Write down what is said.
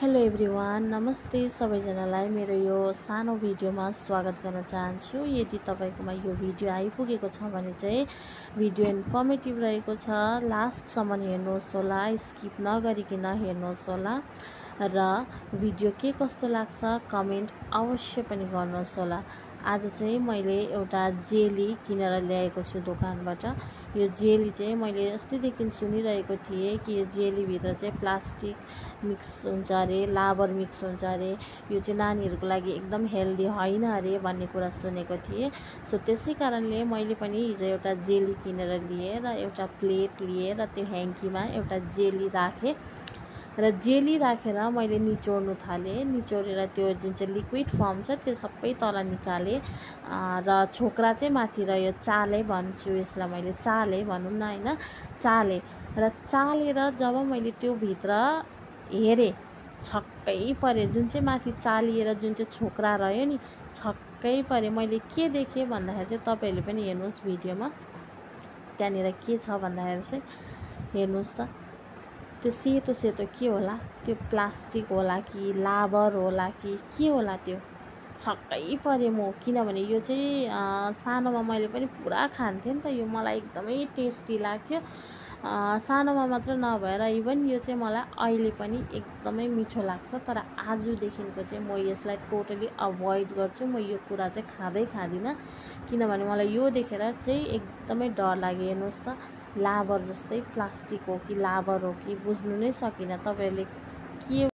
Hello everyone, नमस्ते सबैजनालाई मेरो यो सानो भिडियोमा स्वागत गर्न चाहन्छु। यदि तपाईकोमा यो भिडियो आइपुगेको छ भने चाहिँ भिडियो इन्फर्मेटिभ रहेको छ, लास्टसम्म हेर्नुहोस् होला, स्किप नगरिकन हेर्नुहोस् होला र भिडियो के कस्तो लाग्छ कमेन्ट अवश्य पनि गर्नुहोस् होला। आज चाहिँ मैले एउटा जेली किनेर ल्याएको छु दोकानबाट। यो जेली चाहिँ मैले अस्तिदेखि सुनिरहेको थिएँ कि यो जेली भित्र चाहिँ प्लास्टिक मिक्स हुन्छ अरे, लाबर मिक्स हुन्छ अरे, यो चाहिँ नानीहरूको लागि एकदम हेल्दी होइन अरे भन्ने कुरा सुनेको थिएँ। सो त्यसै कारणले मैले पनि हिजो एउटा जेली किनेर लिएँ र एउटा प्लेट लिएँ र त्यो ह्याङ्कीमा एउटा जेली राखेँ र जेली राखेर मैले निचोड्नु थालेँ। निचोरेर त्यो जुन चाहिँ लिक्विड फर्म छ त्यो सबै तल निकालेँ र छोक्रा चाहिँ माथि रह्यो। चाले भन्छु यसलाई, मैले चाले भनौँ न होइन, चाले र चालेर जब मैले त्यो भित्र हेरेँ छक्कै परे। जुन चाहिँ माथि चालिएर जुन चाहिँ छोक्रा रह्यो नि, छक्कै परे। मैले के देखेँ भन्दाखेरि चाहिँ तपाईँहरूले पनि हेर्नुहोस् भिडियोमा, त्यहाँनिर के छ भन्दाखेरि चाहिँ हेर्नुहोस् त, त्यो सेतो सेतो के होला, त्यो प्लास्टिक होला कि लाबर होला कि के होला, त्यो छक्कै परे म। किनभने यो चाहिँ सानोमा मैले पनि पुरा खान्थेँ नि त, यो मलाई एकदमै टेस्टी लाग्थ्यो। सानोमा मात्र नभएर इभन यो चाहिँ मलाई अहिले पनि एकदमै मिठो लाग्छ। तर आजदेखिको चाहिँ म यसलाई टोटली अभोइड गर्छु। म यो कुरा चाहिँ खाँदिनँ, किनभने मलाई यो देखेर चाहिँ एकदमै डर लाग्यो। हेर्नुहोस् त, लाबर जस्तै प्लास्टिक हो कि लाबर हो कि बुझ्नु नै सकिनँ। तपाईँहरूले के